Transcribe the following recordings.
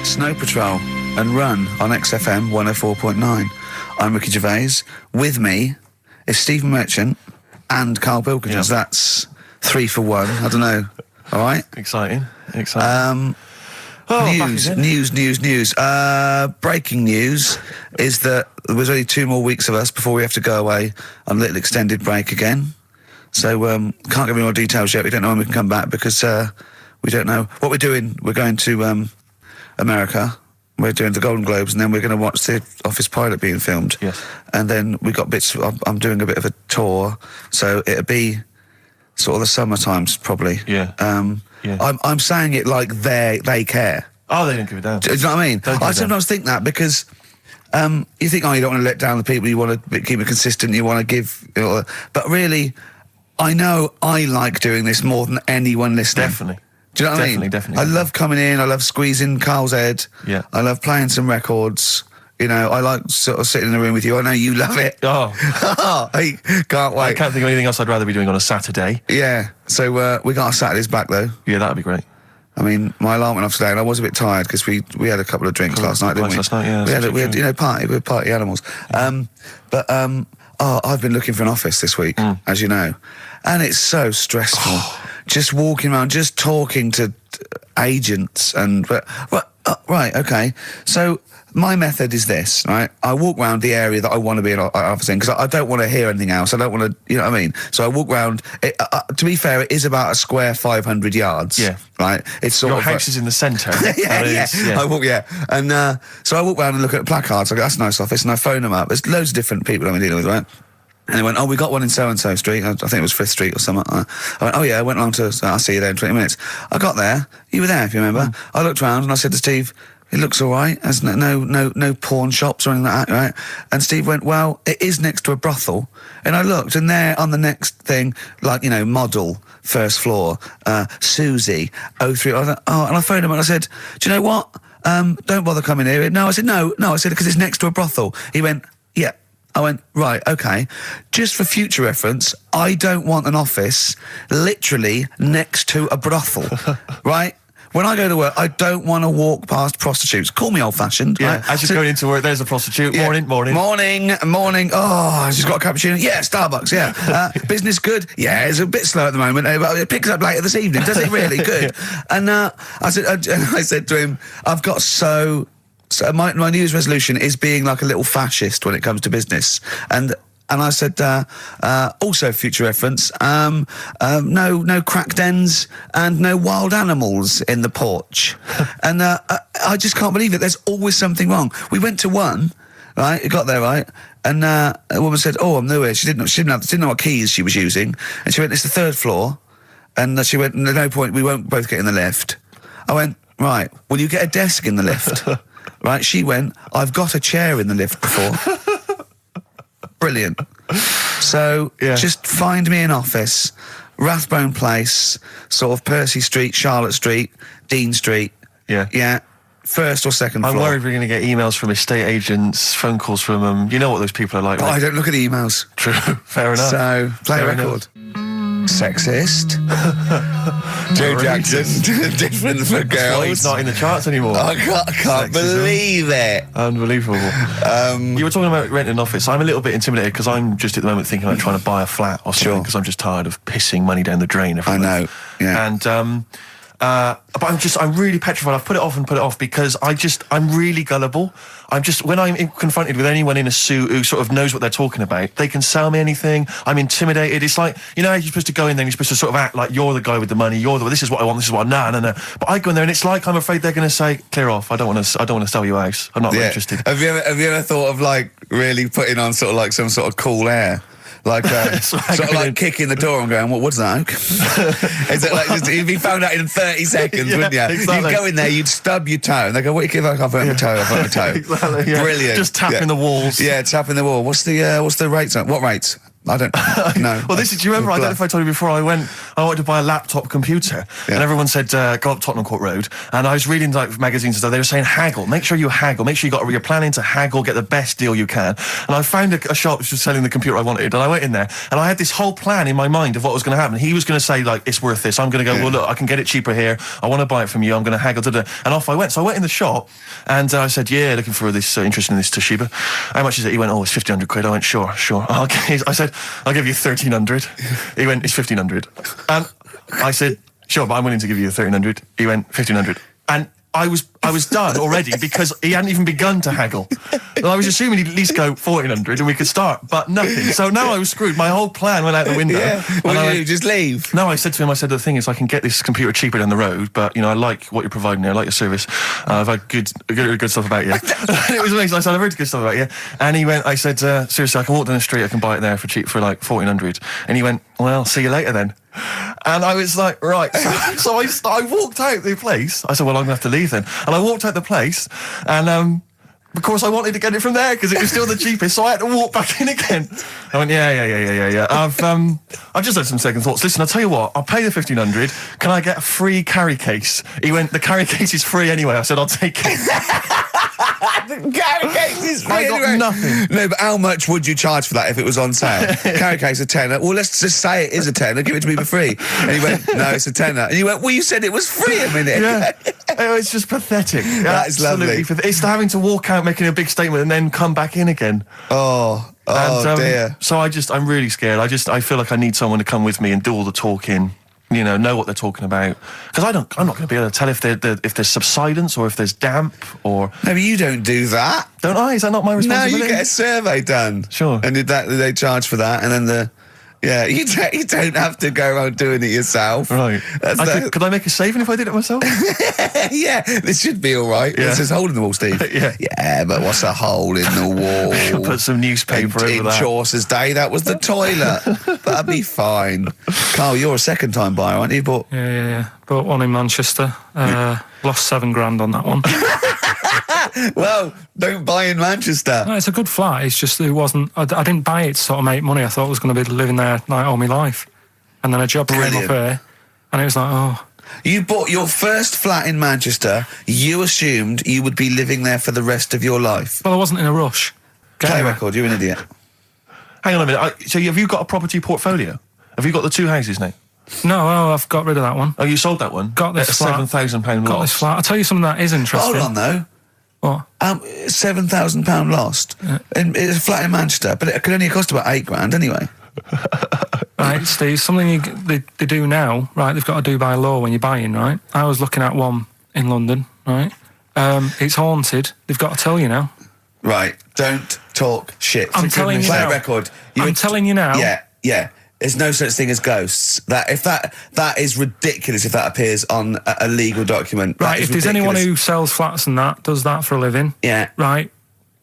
Snow Patrol and Run on XFM 104.9. I'm Ricky Gervais. With me is Stephen Merchant and Carl Pilkington. Yeah. That's 3 for 1. I don't know. All right? Exciting. News. Breaking news is that there's only 2 more weeks of us before we have to go away on a little extended break again. So, can't give any more details yet. We don't know when we can come back because we don't know what we're doing. We're going to America. We're doing the Golden Globes, and then we're going to watch the Office pilot being filmed. Yes. And then we got bits. I'm doing a bit of a tour, so it'll be sort of the summer times probably. Yeah. I'm saying it like they care. Oh, they don't give a damn. Do you know what I mean? I sometimes think that because you think, you don't want to let down the people, you want to keep it consistent, you want to give, but really, I know I like doing this more than anyone listening. Definitely. Do you know what I mean? Definitely. I love coming in, I love squeezing Carl's head. Yeah. I love playing some records. I like sort of sitting in the room with you. I know you love it. Oh. I can't wait. I can't think of anything else I'd rather be doing on a Saturday. Yeah. So we got our Saturdays back though. Yeah, that'd be great. I mean, my alarm went off today and I was a bit tired because we had a couple of drinks last night, didn't we? Last night, yeah. We had party, we're party animals. I've been looking for an office this week, as you know, and it's so stressful. Just walking around, just talking to agents right, okay. So my method is this, right? I walk around the area that I want to be an office in because I don't want to hear anything else. I don't want to, you know what I mean? So I walk around. To be fair, it is about a square 500 yards. Yeah. Right? It's sort Your of house is in the centre. yeah. I walk, and so I walk around and look at placards. I go, that's a nice office, and I phone them up. There's loads of different people I'm dealing with, right? And they went, we got one in so-and-so street. I think it was 5th Street or something. I went, I went along to, I'll see you there in 20 minutes. I got there. You were there, if you remember. I looked around and I said to Steve, it looks all right. There's no pawn shops or anything like that, right? And Steve went, well, it is next to a brothel. And I looked, and there on the next thing, model, 1st floor, Susie, 03. I thought, and I phoned him and I said, do you know what? Don't bother coming here. No, I said, no, I said, because it's next to a brothel. He went, yeah. I went, right, okay. Just for future reference, I don't want an office literally next to a brothel, right? When I go to work, I don't want to walk past prostitutes. Call me old-fashioned. Yeah, right? as you're going into work, there's a prostitute. Yeah. Morning. Oh, she's got a cappuccino. Yeah, Starbucks, yeah. Business good? Yeah, it's a bit slow at the moment, but it picks up later this evening. Does it really? Good. And I said to him, I've got So my New Year's resolution is being like a little fascist when it comes to business. And I said, also future reference, no crack dens and no wild animals in the porch. And I just can't believe it. There's always something wrong. We went to one, right? It got there, right? And a woman said, I'm new here. She didn't know what keys she was using. And she went, it's the 3rd floor. And she went, there's no point, we won't both get in the lift. I went, right, will you get a desk in the lift? Right, she went, I've got a chair in the lift before. Brilliant. So, just find me an office, Rathbone Place, sort of Percy Street, Charlotte Street, Dean Street. Yeah. Yeah. 1st or 2nd floor. I'm worried we're going to get emails from estate agents, phone calls from them. You know what those people are like. I don't look at the emails. True. Fair enough. So, play a record. Sexist. Joe Jackson, different for girls. That's why he's not in the charts anymore. I can't believe it. Unbelievable. You were talking about renting an office. I'm a little bit intimidated because I'm just at the moment thinking about trying to buy a flat or something because I'm just tired of pissing money down the drain every month. I know, yeah. And but I'm really petrified. I've put it off because I'm really gullible. When I'm confronted with anyone in a suit who sort of knows what they're talking about, they can sell me anything. I'm intimidated. It's like, you're supposed to go in there and you're supposed to sort of act like you're the guy with the money. This is what I want. This is what no. But I go in there and it's like I'm afraid they're going to say, clear off. I don't want to sell you a house. I'm not interested. Have you ever thought of really putting on sort of some sort of cool air? Sort of kicking the door and going, what's that? Is it you'd be found out in 30 seconds, wouldn't you? Exactly. You'd go in there, you'd stub your toe, and they go, what do you give? I've hurt my toe, I've hurt my toe. Exactly, yeah. Brilliant. Just tapping the walls. Yeah, tapping the wall. What's the rates? What rates? I don't know. Well, do you remember, I don't know if I told you before, I wanted to buy a laptop computer, and everyone said, go up Tottenham Court Road, and I was reading like magazines and stuff, they were saying haggle, make sure you haggle, make sure you're planning to haggle, get the best deal you can. And I found a shop which was selling the computer I wanted, and I went in there, and I had this whole plan in my mind of what was going to happen. He was going to say, like, it's worth this. I'm going to go, well, look, I can get it cheaper here, I want to buy it from you, I'm going to haggle, and off I went. So I went in the shop, and I said, looking for this, interested in this Toshiba. How much is it? He went, it's 1,500 quid. I went, sure. Okay. I said, I'll give you 1,300. He went, it's 1,500. And I said, sure, but I'm willing to give you 1,300. He went, 1,500. And I was done already because he hadn't even begun to haggle. And I was assuming he'd at least go 1,400 and we could start, but nothing. So now I was screwed. My whole plan went out the window. What did you do? Just leave? No, I said to him, the thing is I can get this computer cheaper down the road, but, I like what you're providing here. I like your service. I've had good stuff about you. It was amazing. I said, I've heard good stuff about you. And he went, I said, seriously, I can walk down the street, I can buy it there for cheap for like 1,400. And he went, well, see you later then. And I was like, right. So I walked out the place. I said, well, I'm going to have to leave then. And I walked out the place, and of course I wanted to get it from there because it was still the cheapest, so I had to walk back in again. I went, yeah. I've just had some second thoughts. Listen, I'll tell you what, I'll pay the 1,500. Can I get a free carry case? He went, the carry case is free anyway. I said, I'll take it. The carry case is free I got nothing. No, but how much would you charge for that if it was on sale? Carry case a tenner. Well, let's just say it is a tenner. Give it to me for free. And he went, no, it's a tenner. And you went, well, you said it was free a minute. Yeah. It's just pathetic. That is lovely. It's having to walk out making a big statement and then come back in again. Oh, dear. So I'm really scared. I feel like I need someone to come with me and do all the talking. Know what they're talking about. Because I'm not going to be able to tell if there's subsidence or if there's damp or... No, but you don't do that. Don't I? Is that not my responsibility? No, you get a survey done. Sure. And they charge for that, and then you don't have to go around doing it yourself. Right. Could I make a saving if I did it myself? Yeah, this should be all right. Yeah. There's a hole in the wall, Steve. Yeah, but what's a hole in the wall? Put some newspaper over that. In Chaucer's day, that was the toilet. That'd be fine. Carl, you're a second-time buyer, aren't you? Yeah. Bought one in Manchester. Lost $7,000 on that one. Well, don't buy in Manchester. No, it's a good flat. It's just it wasn't. I didn't buy it to sort of make money. I thought I was going to be living there like all my life, and then a job came up here, and it was like, oh. You bought your first flat in Manchester. You assumed you would be living there for the rest of your life. Well, I wasn't in a rush. Play record. You're an idiot. Hang on a minute. So have you got a property portfolio? Have you got the two houses now? No, I've got rid of that one. Oh, you sold that one? Got this at flat. £7,000 loss. Got this flat. I'll tell you something that is interesting. Hold on, though. What? £7,000 lost. Yeah. It's a flat in Manchester, but it could only cost about £8,000 anyway. Right, Steve, something they do now, right, they've got to do by law when you're buying, right? I was looking at one in London, right? It's haunted. They've got to tell you now. Right, don't talk shit. I'm telling you now. Play a record. I'm telling you now. Yeah. There's no such thing as ghosts. That is ridiculous if that appears on a legal document. Right, if there's anyone who sells flats and does that for a living, yeah, right,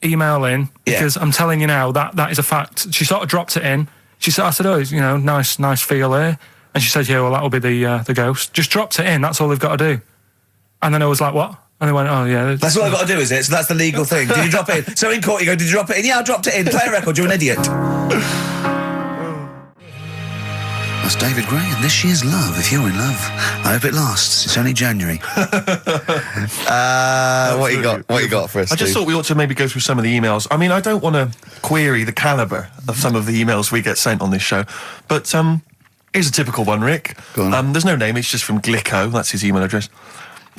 email in, because I'm telling you now that is a fact. She sort of dropped it in. She said, I said, oh, nice feel here. And she said, yeah, well, that'll be the ghost. Just dropped it in, that's all they've got to do. And then I was like, what? And they went, oh, yeah. That's all I've got to do, is it? So that's the legal thing. Did you drop it in? So in court you go, did you drop it in? Yeah, I dropped it in. Play a record, you're an idiot. That's David Gray, and this year's Love, if you're in love. I hope it lasts. It's only January. What you got for us, I just Steve? thought we ought to maybe go through some of the emails. I mean, I don't want to query the calibre of some of the emails we get sent on this show, but here's a typical one, Rick. Go on. There's no name, it's just from Glicko, that's his email address.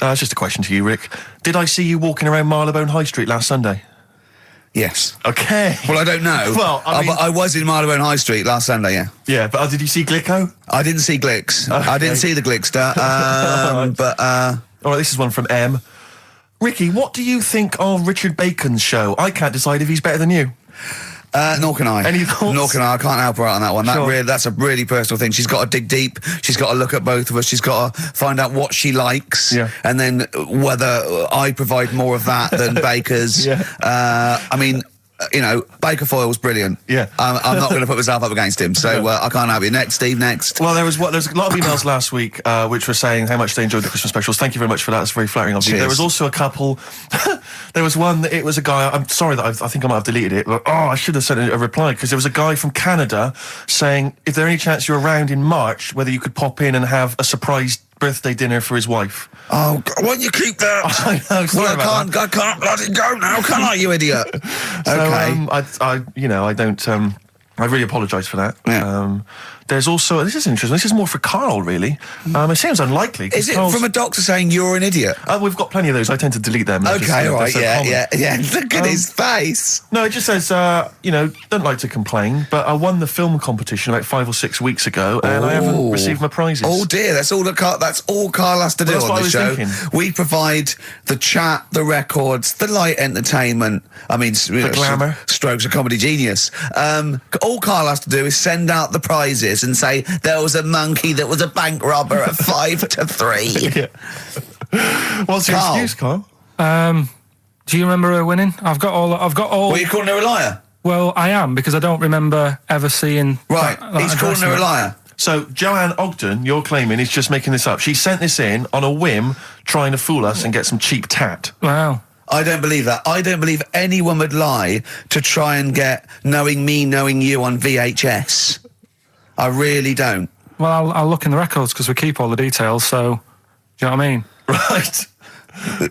It's just a question to you, Rick. Did I see you walking around Marylebone High Street last Sunday? Yes. Okay. Well, I don't know. Well, I was in Marylebone High Street last Sunday, yeah. Yeah, but did you see Glicko? I didn't see Glicks. Okay. I didn't see the Glickster. But all right, this is one from M. Ricky, what do you think of Richard Bacon's show? I can't decide if he's better than you. Nor can I. Any thoughts? Nor can I. I can't help her out on that one. Sure. That's a really personal thing. She's got to dig deep. She's got to look at both of us. She's got to find out what she likes. Yeah. And then whether I provide more of that than Baker's. Yeah. I mean, Baker Foyle's brilliant. Yeah. I'm not going to put myself up against him, so I can't have you. Next, Steve, next. Well, there's a lot of emails last week which were saying how much they enjoyed the Christmas specials. Thank you very much for that. It's very flattering of you. Cheers. There was also a couple. There was one that it was a guy. I'm sorry that I think I might have deleted it. But, I should have sent a reply because there was a guy from Canada saying if there any chance you're around in March, whether you could pop in and have a surprise birthday dinner for his wife. Oh, God, why don't you keep that? I know. Sorry I can't bloody go now, can I, you idiot? So, I really apologise for that. Yeah. There's also, this is interesting, this is more for Carl, really. It seems unlikely. Is it from a doctor saying you're an idiot? We've got plenty of those. I tend to delete them. Okay, all right, yeah. Look at his face. No, it just says, don't like to complain, but I won the film competition about 5 or 6 weeks ago, and I haven't received my prizes. Oh dear, that's all Carl has to do Well, on the show. Thinking. We provide the chat, the records, the light entertainment. I mean, the glamour. Strokes of comedy genius. All Carl has to do is send out the prizes and say there was a monkey that was a bank robber at 5 to 3. Yeah. What's your excuse, Carl? Do you remember her winning? I've got all. Well, you calling her a liar? Well, I am, because I don't remember ever seeing. Right, he's calling her a liar. So, Joanne Ogden, you're claiming, is just making this up. She sent this in on a whim, trying to fool us and get some cheap tat. Wow. I don't believe that. I don't believe anyone would lie to try and get Knowing Me, Knowing You on VHS. I really don't. Well, I'll look in the records because we keep all the details, so... Do you know what I mean? Right.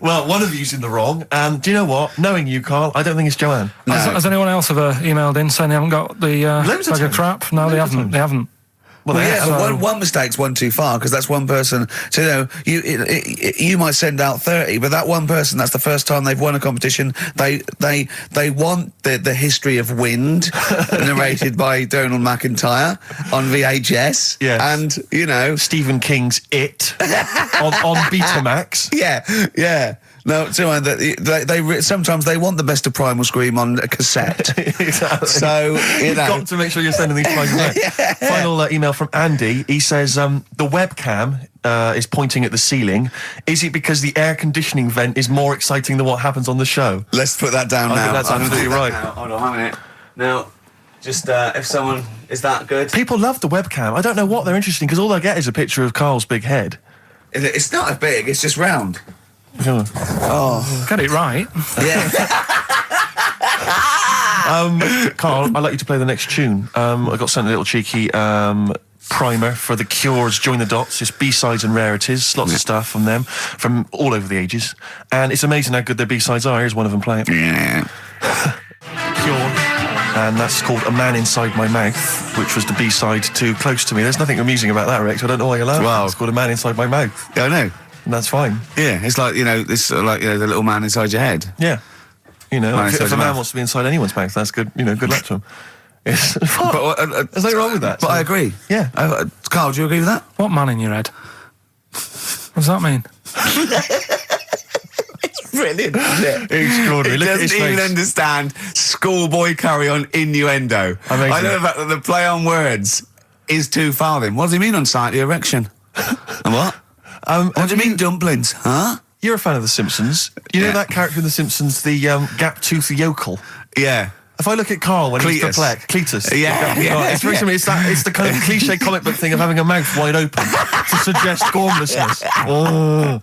Well, one of you's in the wrong, and do you know what? Knowing you, Carl, I don't think it's Joanne. No. Has anyone else ever emailed in saying they haven't got the bag of crap? No, they haven't. Well, one mistake's one too far, because that's one person. So you might send out 30, but that one person, that's the first time they've won a competition. They want the history of Wind narrated by Donald McIntyre on VHS. Yes. And Stephen King's It on Betamax. Yeah. No, they sometimes they want the best of Primal Scream on a cassette. Exactly. So you've got to make sure you're sending these prizes out. Yeah. Final email from Andy. He says the webcam is pointing at the ceiling. Is it because the air conditioning vent is more exciting than what happens on the show? Let's put that down now. I think that's absolutely right. Hold on a minute. Now, just if someone is that good. People love the webcam. I don't know what they're interested in because all they get is a picture of Carl's big head. It's not as big. It's just round. Oh, got it right. Yeah. Carl, I'd like you to play the next tune. I got sent a little cheeky primer for The Cure's Join the Dots. It's B-sides and rarities, lots of stuff from them, from all over the ages. And it's amazing how good their B-sides are. Here's one of them playing. Yeah. Cure. And that's called A Man Inside My Mouth, which was the B-side to Close to Me. There's nothing amusing about that, Rex. I don't know why you're laughing. Wow. It's called A Man Inside My Mouth. Yeah, I know. And that's fine. Yeah, it's like, the little man inside your head. Yeah. If a man mouth. wants to be inside anyone's mouth, that's good. Good luck to him. Yes. There's nothing wrong with that. But I agree. Yeah. Carl, do you agree with that? What man in your head? What does that mean? It's brilliant, isn't it? Extraordinary. It doesn't even understand schoolboy carry-on innuendo. Amazing. I know the fact that the play on words is too far then. What does he mean on slightly erection? And what? What do you mean dumplings? Huh? You're a fan of The Simpsons. You know that character in The Simpsons, the gap-toothed yokel? Yeah. If I look at Carl when he's perplexed, Cletus. It's very similar. It's the kind of cliche comic book thing of having a mouth wide open to suggest gormlessness. Oh.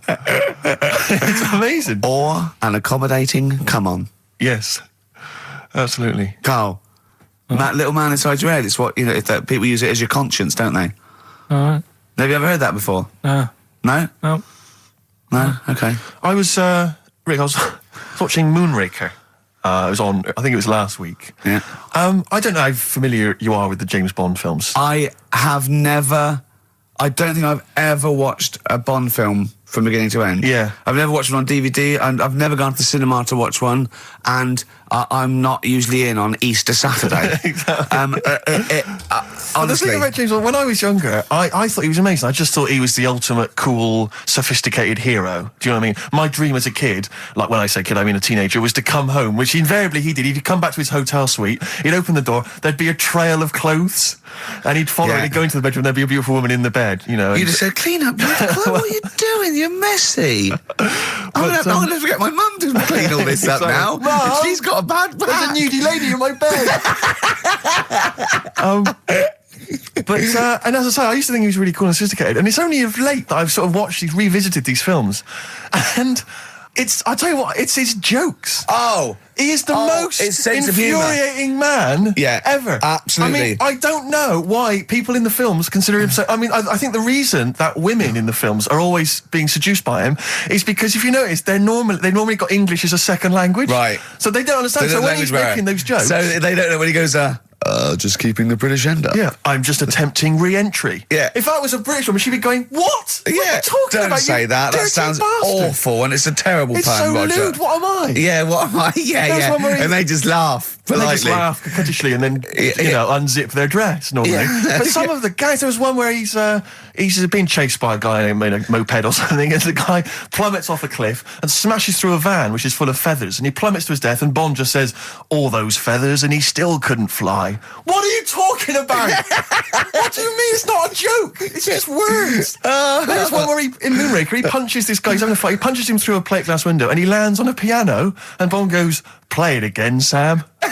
It's amazing. Or an accommodating come on. Yes. Absolutely. Carl, that little man inside your head, it's what, people use it as your conscience, don't they? All right. Have you ever heard that before? No. No? No. No? Okay. I was watching Moonraker. It was on, I think it was last week. Yeah. I don't know how familiar you are with the James Bond films. I don't think I've ever watched a Bond film from beginning to end. Yeah. I've never watched one on DVD, and I've never gone to the cinema to watch one, and I'm not usually in on Easter Saturday. Exactly. Honestly. The thing about James Bond, when I was younger, I thought he was amazing. I just thought he was the ultimate cool, sophisticated hero. Do you know what I mean? My dream as a kid, like when I say kid, I mean a teenager, was to come home, which invariably he did. He'd come back to his hotel suite, he'd open the door, there'd be a trail of clothes, and he'd follow and he'd go into the bedroom, there'd be a beautiful woman in the bed, You'd have said, clean up, what are you doing? You're messy. I'm going to forget my mum to clean all this up now. Mum? She's got a bad There's a back. nudie lady in my bed. But and as I say, I used to think he was really cool and sophisticated, and it's only of late that I've sort of revisited these films, and I tell you what, it's his jokes. Oh, he is the most his sense of humour. infuriating man ever. Absolutely. I mean, I don't know why people in the films consider him so. I mean, I think the reason that women in the films are always being seduced by him is because if you notice, they normally got English as a second language, right? So they don't understand. So when he's making those jokes, so they don't know when he goes, just keeping the British end up. yeah, I'm just attempting re-entry. Yeah. If I was a British woman, she'd be going, "What? What are you talking don't about? say you that. That dirty sounds bastard?" awful, and it's a terrible It's pun, so Roger. lewd. What am I? Yeah, what am I? Yeah, There's one where he- and they just laugh politely. They just laugh coquettishly and then, unzip their dress normally. Yeah. But some of the guys, there was one where he's being chased by a guy in a moped or something, and the guy plummets off a cliff and smashes through a van which is full of feathers, and he plummets to his death, and Bond just says, "All those feathers," and he still couldn't fly. What are you talking about? What do you mean? It's not a joke. It's just words. There's one where in Moonraker, he punches this guy, he's having a fight, he punches him through a plate glass window, and he lands on a piano, and Bond goes, "Play it again, Sam." What?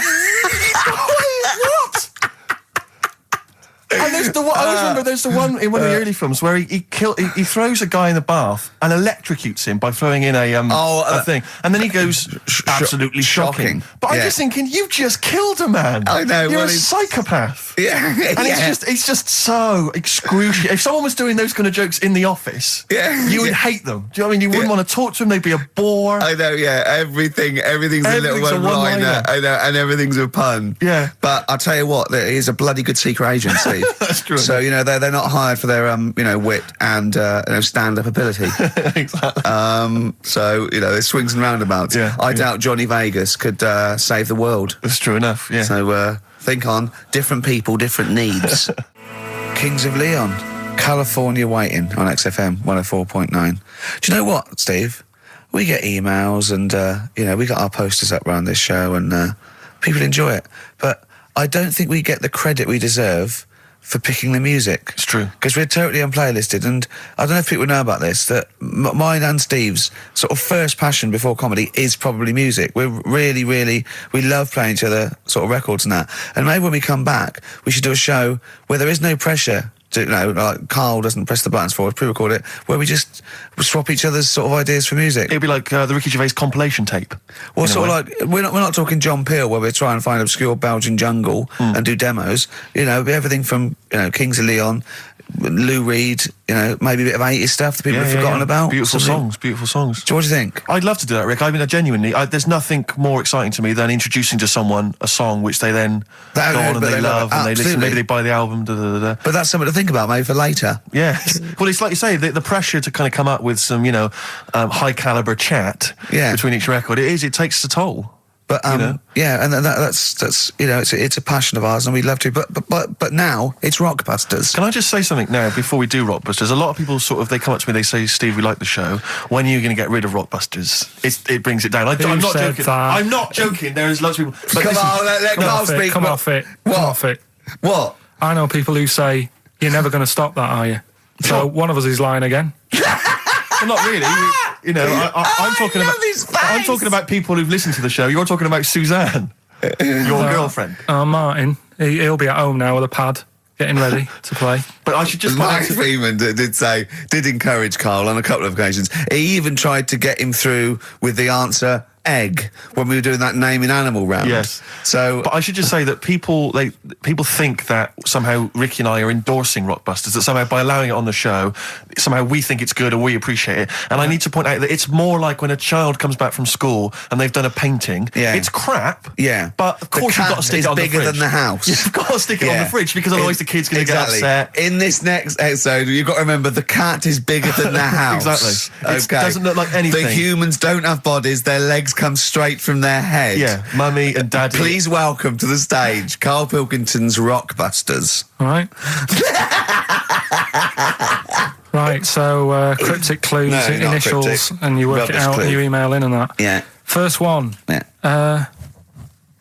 And there's the one, I always remember there's the one in one of the early films where he throws a guy in the bath and electrocutes him by throwing in a thing, and then he goes, absolutely shocking. But I'm just thinking, you just killed a man. I know. You're a psychopath. Yeah, And it's just so excruciating. If someone was doing those kind of jokes in the office, you would hate them. Do you know what I mean? You wouldn't want to talk to them. They'd be a bore. I know, yeah. Everything's a little one-liner. I know, and everything's a pun. Yeah. But I'll tell you what, there is a bloody good secret agency. That's true. So, they're not hired for their, wit and, stand-up ability. Exactly. So, there's swings and roundabouts. Yeah, I doubt Johnny Vegas could save the world. That's true enough, yeah. So, think on different people, different needs. Kings of Leon, California Waiting on XFM 104.9. Do you know what, Steve? We get emails and, we got our posters up around this show and people enjoy it. But I don't think we get the credit we deserve for picking the music. It's true. Because we're totally unplaylisted, and I don't know if people know about this, that mine and Steve's sort of first passion before comedy is probably music. We're really, we love playing each other sort of records and that. And maybe when we come back, we should do a show where there is no pressure to, like Carl doesn't press the buttons for us, pre-record it, where we just swap each other's sort of ideas for music. It'd be like the Ricky Gervais compilation tape. Well, sort of like, we're not talking John Peel, where we're trying to find obscure Belgian jungle and do demos. It'd be everything from, Kings of Leon, Lou Reed, maybe a bit of 80s stuff that people have forgotten about. Beautiful songs. So what do you think? I'd love to do that, Rick. I mean, genuinely, there's nothing more exciting to me than introducing to someone a song which they then go on and they love and they listen. Maybe they buy the album. But that's something to think about, maybe for later. Yeah. Well, it's like you say, the pressure to kind of come up with some, high caliber chat between each record. It takes a toll. But yeah, and that's it's a passion of ours, and we'd love to. But now it's Rockbusters. Can I just say something now before we do Rockbusters? A lot of people they come up to me, they say, "Steve, we like the show. When are you going to get rid of Rockbusters?" It brings it down. I'm not joking. I'm not joking. There's lots of people. Come on, let Carl speak. Come off it. What? Come off it. What? I know people who say, "You're never going to stop that, are you?" So one of us is lying again. Well, not really. I'm talking about. I'm talking about people who've listened to the show. You're talking about Suzanne, your girlfriend. Martin, he'll be at home now with a pad, getting ready to play. But I should just. Mike Freeman did encourage Carl on a couple of occasions. He even tried to get him through with the answer egg when we were doing that naming animal round. Yes. So, but I should just say that people think that somehow Ricky and I are endorsing Rockbusters, that somehow by allowing it on the show, somehow we think it's good or we appreciate it. And I need to point out that it's more like when a child comes back from school and they've done a painting. Yeah. It's crap. Yeah. But of course you've got to stick it on the fridge. It's bigger than the house. You've got to stick it on the fridge because otherwise the kid's going to get upset. In this next episode, you've got to remember the cat is bigger than the house. Exactly. It doesn't look like anything. The humans don't have bodies. Their legs come straight from their head. Yeah, mummy and daddy. Please welcome to the stage Carl Pilkington's Rockbusters. All right. Right, so cryptic clues, initials, cryptic. And you work it out and you email in and that. Yeah. First one. Yeah.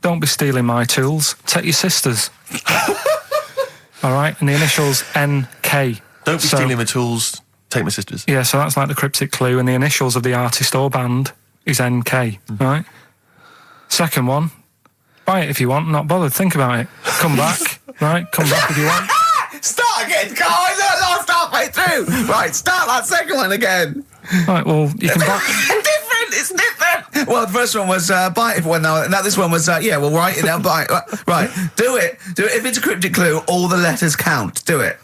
Don't be stealing my tools. Take your sister's. All right, and the initials NK. Don't be stealing my tools. Take my sister's. Yeah, so that's like the cryptic clue, and the initials of the artist or band is NK, right? Second one, buy it if you want, I'm not bothered, think about it. Come back, right? Come back if you want. Start again, Carl. I lost halfway through. Right, start that second one again. Right, well, you can buy... It's different. Well, the first one was buy it. Well, no, this one was well, write it down. Buy it. Right, do it. If it's a cryptic clue, all the letters count. Do it.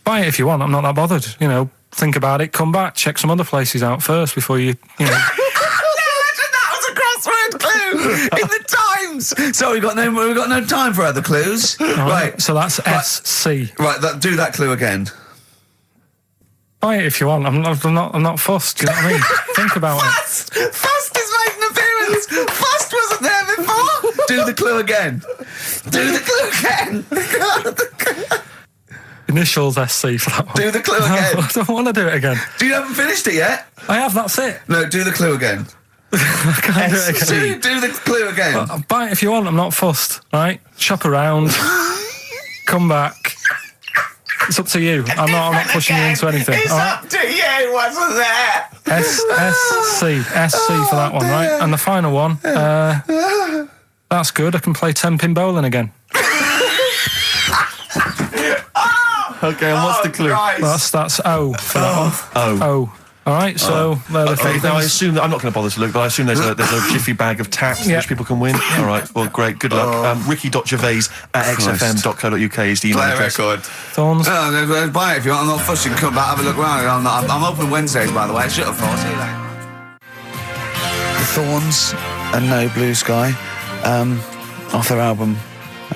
Buy it if you want, I'm not that bothered. You know, think about it, come back, check some other places out first before you know... That was a crossword clue in the Times. So we've got no time for other clues. Right. So that's SC. Right, do that clue again. Buy it if you want. I'm not fussed. Do you know what I mean? Think about it. Fussed is making an appearance. Fussed wasn't there before. Do the clue again. Do the clue again. Initials SC for that one. Do the clue again. No, I don't want to do it again. You haven't finished it yet? I have. That's it. No, do the clue again. I can't do it again. Do the clue again. Buy it if you want. I'm not fussed. Right? Shop around. Come back. It's up to you. I'm not pushing you into anything. It's up to you. Wasn't there? SC for that one, right? And the final one. That's good. I can play 10-pin bowling again. Okay, and what's the clue? Christ. That's O for that one. O. All right, so they're the three Now I things. assume that I'm not going to bother to look, but I assume there's a jiffy bag of tax which people can win. All right, well, great, good luck. Ricky.gervais@xfm.co.uk is the email Play a address. record. Thorns. No, buy it if you want. I'm not fussing. Come back, have a look round. I'm open Wednesdays, by the way. Shut up, for. See you later. The Thorns and No Blue Sky, off their album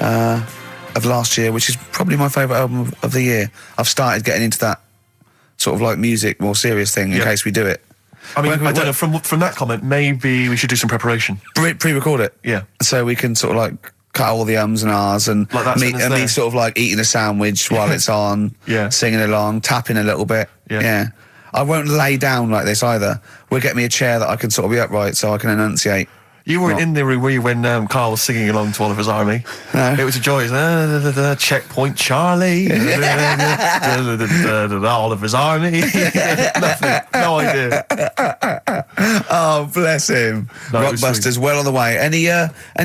of last year, which is probably my favourite album of the year. I've started getting into that sort of like music, more serious thing in case we do it. I mean, I don't know, from that comment, maybe we should do some preparation. Pre-record it. Yeah. So we can sort of like cut all the ums and ahs and Like that sentence me there. sort of like eating a sandwich while it's on, singing along, tapping a little bit. Yeah. I won't lay down like this either. We'll get me a chair that I can sort of be upright so I can enunciate. You weren't in the room, were you, when Carl was singing along to Oliver's Army? No. It was a joy. Checkpoint Charlie. Oliver's Army. Nothing. No idea. Oh, bless him. No, it was Rockbusters, well on the way. Any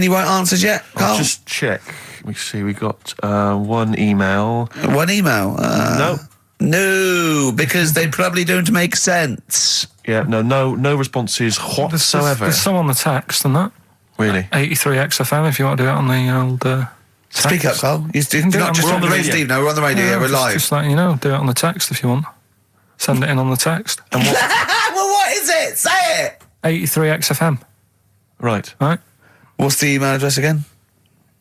right answers yet, Carl? I'll just check. Let me see. We got one email. One email? No. No, because they probably don't make sense. Yeah, no responses whatsoever. There's some on the text and that. Really? 83 XFM if you want to do it on the old text. Speak up, Carl. can do Not it just on on the radio. Steve, no, we're on the radio. We're live. Just letting you know, do it on the text if you want. Send it in on the text. And what? Well, what is it? Say it. 83 XFM. Right. Right? What's the email address again?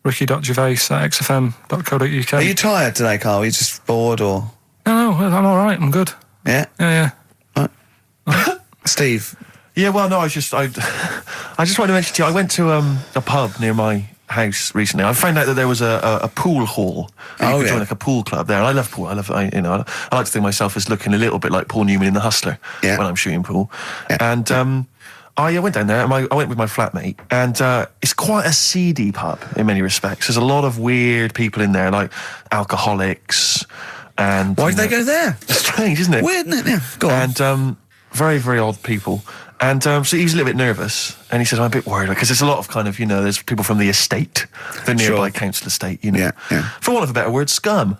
Ricky.gervais@xfm.co.uk. Are you tired today, Carl? Are you just bored or? No, I'm all right. I'm good. Yeah? Yeah. Steve? Yeah, well, no, I just wanted to mention to you, I went to a pub near my house recently. I found out that there was a pool hall. You could join like a pool club there. And I love pool. I like to think of myself as looking a little bit like Paul Newman in The Hustler when I'm shooting pool. Yeah. And I went down there, and I went with my flatmate, and it's quite a seedy pub in many respects. There's a lot of weird people in there, like alcoholics. And why did they go there? Strange, isn't it? Weird, isn't it? Yeah, go on. And very, very odd people. And so he was a little bit nervous, and he said, I'm a bit worried, because there's a lot of kind of, there's people from the estate, the nearby council estate, Yeah. For want of a better word, scum.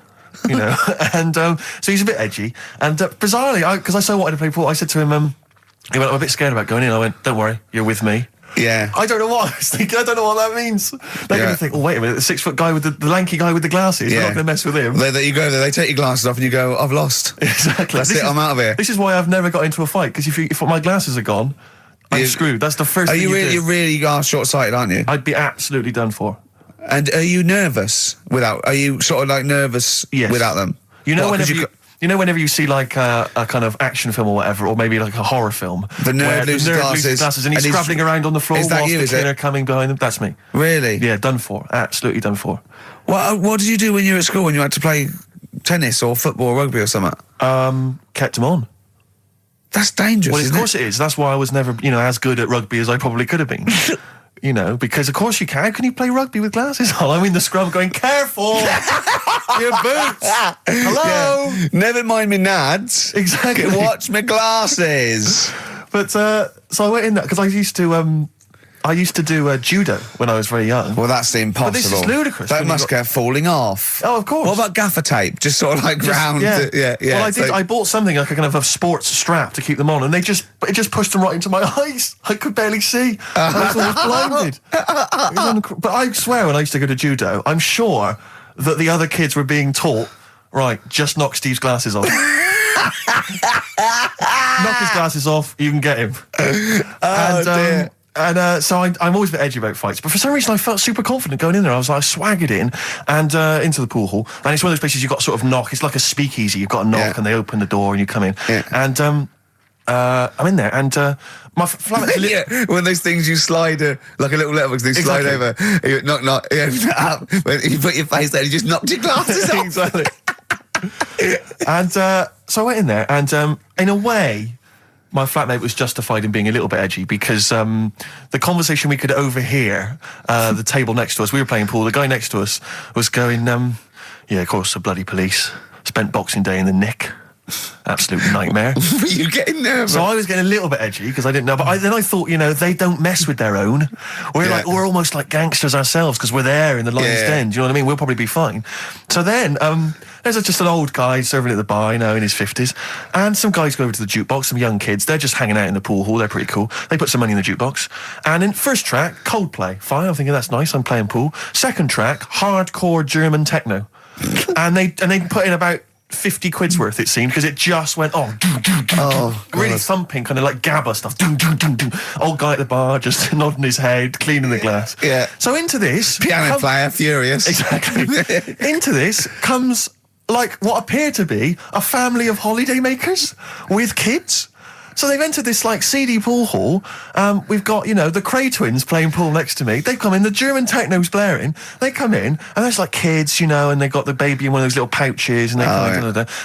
And so he's a bit edgy. And bizarrely, because I so wanted to play pool, I said to him, he went, I'm a bit scared about going in. I went, don't worry, you're with me. Yeah. I don't know what I was thinking. I don't know what that means. They're going to think, oh, wait a minute, the 6-foot guy with the lanky guy with the glasses. They're not going to mess with him. You go there, they take your glasses off and you go, I've lost. Exactly. That's it, I'm out of here. This is why I've never got into a fight, because if my glasses are gone, I'm screwed. That's the first thing you really are short-sighted, aren't you? I'd be absolutely done for. And are you nervous are you sort of like nervous without them? Whenever you see like a kind of action film or whatever, or maybe like a horror film, the nerd loses glasses and he's scrabbling around on the floor whilst the killer coming behind him. That's me. Really? Yeah, done for. Absolutely done for. What did you do when you were at school, when you had to play tennis or football or rugby or something? Kept them on. That's dangerous, Well, of course it is. That's why I was never, as good at rugby as I probably could have been. Because of course you can. How can you play rugby with glasses on? I'm in the scrum going, careful! Your boots! Hello! Yeah. Never mind me nads. Exactly. Watch my glasses. But, so I went in there, because I used to I used to do judo when I was very young. Well, that's impossible. But this is ludicrous. That must go falling off. Oh, of course. What about gaffer tape? Just sort of like round. Yeah. Yeah. Well, I did. I bought something like a kind of a sports strap to keep them on, and it just pushed them right into my eyes. I could barely see. I was almost blinded. But I swear, when I used to go to judo, I'm sure that the other kids were being taught, right, just knock Steve's glasses off. Knock his glasses off, you can get him. Dear. And so I'm always a bit edgy about fights, but for some reason I felt super confident going in there. I swaggered in and into the pool hall, and it's one of those places you've got to sort of knock. It's like a speakeasy. You've got to knock, and they open the door, and you come in. Yeah. And I'm in there, and my flatmate. One of those things you slide like a little letterbox. They slide over. You knock. Up. You put your face there. You just knocked your glasses off. Exactly. And so I went in there, and in a way, my flatmate was justified in being a little bit edgy because the conversation we could overhear, the table next to us, we were playing pool, the guy next to us was going, yeah, of course, the bloody police. Spent Boxing Day in the Nick. Absolute nightmare. Were you getting nervous? So I was getting a little bit edgy because I didn't know, but then I thought, they don't mess with their own. We're almost like gangsters ourselves because we're there in the lion's den. Do you know what I mean? We'll probably be fine. So then there's just an old guy serving at the bar, in his 50s, and some guys go over to the jukebox, some young kids. They're just hanging out in the pool hall. They're pretty cool. They put some money in the jukebox, and in first track, Coldplay. Fine, I'm thinking that's nice. I'm playing pool. Second track, hardcore German techno, and they put in about 50 quid's worth, it seemed, because it just went really thumping, kind of like gabba stuff. Old guy at the bar just nodding his head, cleaning the glass. Yeah. So into this piano player, furious. Exactly. Into this comes like what appear to be a family of holidaymakers with kids. So they've entered this like seedy pool hall. We've got, the Cray twins playing pool next to me. They've come in, the German techno's blaring. They come in, and there's like kids, and they've got the baby in one of those little pouches, and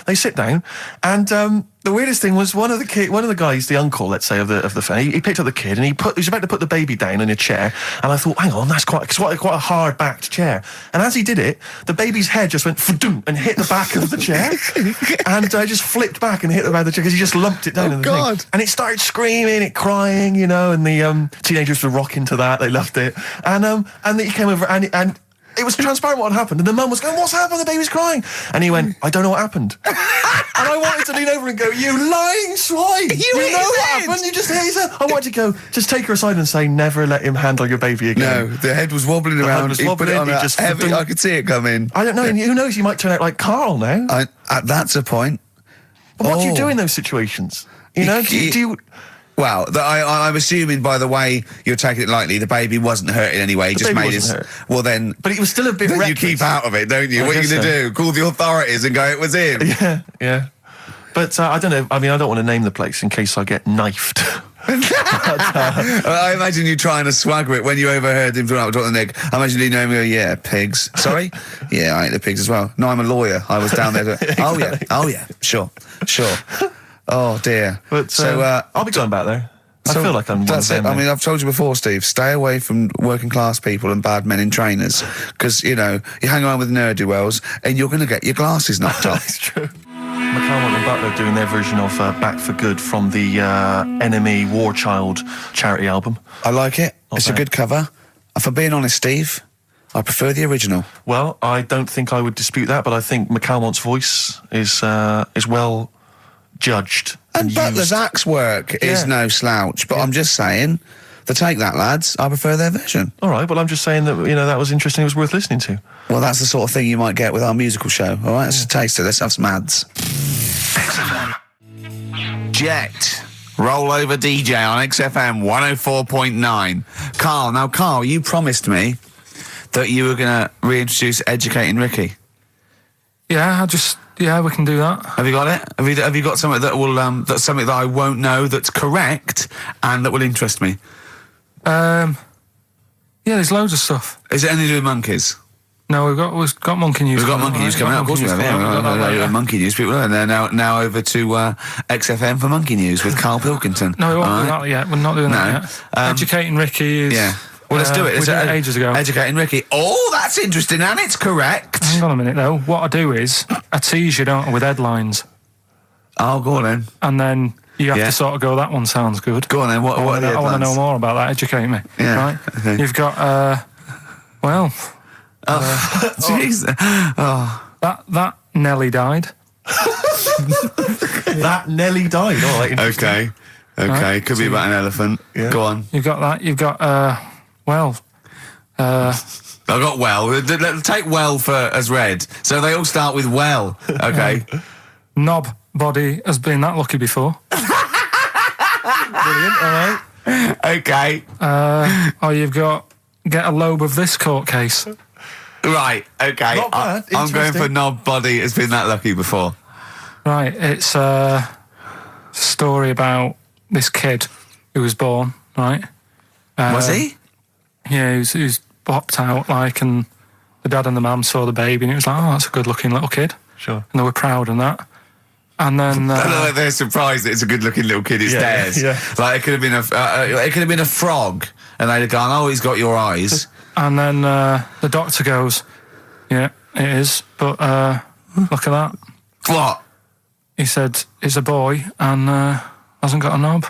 they sit down, and the weirdest thing was one of the guys, the uncle, let's say, of the family, he picked up the kid and he was about to put the baby down in a chair, and I thought, hang on, that's quite a hard backed chair. And as he did it, the baby's head just went fa-doom and hit the back of the chair, and just flipped back and hit the back of the chair because he just lumped it down in the thing. And it started screaming, it crying, and the teenagers were rocking to that. They loved it, and he came over and. It was transparent what had happened, and the mum was going, "What's happened? The baby's crying." And he went, "I don't know what happened." And I wanted to lean over and go, "You lying swine! You know what happened? You just hit his head." I wanted to go, just take her aside and say, "Never let him handle your baby again." No, the head was wobbling around. He put it on just heavy. I could see it coming. I don't know. And who knows? You might turn out like Carl now. That's a point. But what do you do in those situations? Do you? Well, I'm assuming by the way you're taking it lightly, the baby wasn't hurt in any way. He just made his. Well, then. But it was still a bit. Then you keep out of it, don't you? What are you going to do? Call the authorities and go, "It was him." Yeah. But I don't know. I mean, I don't want to name the place in case I get knifed. I imagine you trying to swagger it when you overheard him talking about the Nick. I imagine you know him go, "Yeah, pigs." Sorry? Yeah, I ate the pigs as well. No, I'm a lawyer. I was down there. Exactly. Oh yeah. Sure. Oh dear. But so I'll be going back there. I feel like I'm. That's it. I mean, I've told you before, Steve. Stay away from working class people and bad men in trainers, because you hang around with ne'er-do-wells and you're going to get your glasses knocked off. That's true. McCallum and Butler doing their version of "Back for Good" from the Enemy War Child charity album. I like it. It's a good cover. For being honest, Steve, I prefer the original. Well, I don't think I would dispute that, but I think McCalmont's voice is well judged and Butler's axe work is no slouch, but I'm just saying, to take that, lads, I prefer their version. All right, well, I'm just saying that, that was interesting, it was worth listening to. Well, that's the sort of thing you might get with our musical show, all right? Let's taste it, let's have some ads. XFM. Jet. Rollover DJ on XFM 104.9. Carl, you promised me that you were going to reintroduce Educating Ricky. Yeah, we can do that. Have you got it? Have you got something that will that's something that I won't know that's correct and that will interest me? Yeah, there's loads of stuff. Is it anything to do with monkeys? No, we've got monkey news. We've got monkey news coming out. Of course we have. Yeah, monkey news. People are now over to XFM for monkey news with Carl Pilkington. No, we won't do that yet. We're not doing that yet. Educating Ricky is. Yeah. Well, let's do it. We did it ages ago. Educating Ricky. Oh, that's interesting, and it's correct. Hang on a minute, though. What I do is I tease you, don't I, with headlines. Oh, go on then. And then you have Yeah. to sort of go, that one sounds good. Go on then. What are the I want to know headlines? more about that. Educate me. Yeah, Right? okay. You've got, Jeez. Oh. that Nelly died. That Nelly died. Oh, like, interesting. Okay. Right. Could be about an elephant. Yeah. Go on. You've got that. You've got, I got well. Take well as read. So they all start with well. Okay. knob body has been that lucky before. Brilliant. All right. Okay. Or you've got get a lobe of this court case. Right. Okay. Not bad. I'm going for Interesting. knob body has been that lucky before. Right, it's a story about this kid who was born, right? Was he? Yeah, he was popped out, like, and the dad and the mum saw the baby, and it was like, oh, that's a good-looking little kid. Sure. And they were proud and that. And then... Like they're surprised that it's a good-looking little kid. It's Yeah, theirs. yeah. Like it could have been a frog, and they'd have gone, "Oh, he's got your eyes." And then the doctor goes, yeah, it is, but look at that. What? He said, it's a boy and hasn't got a knob.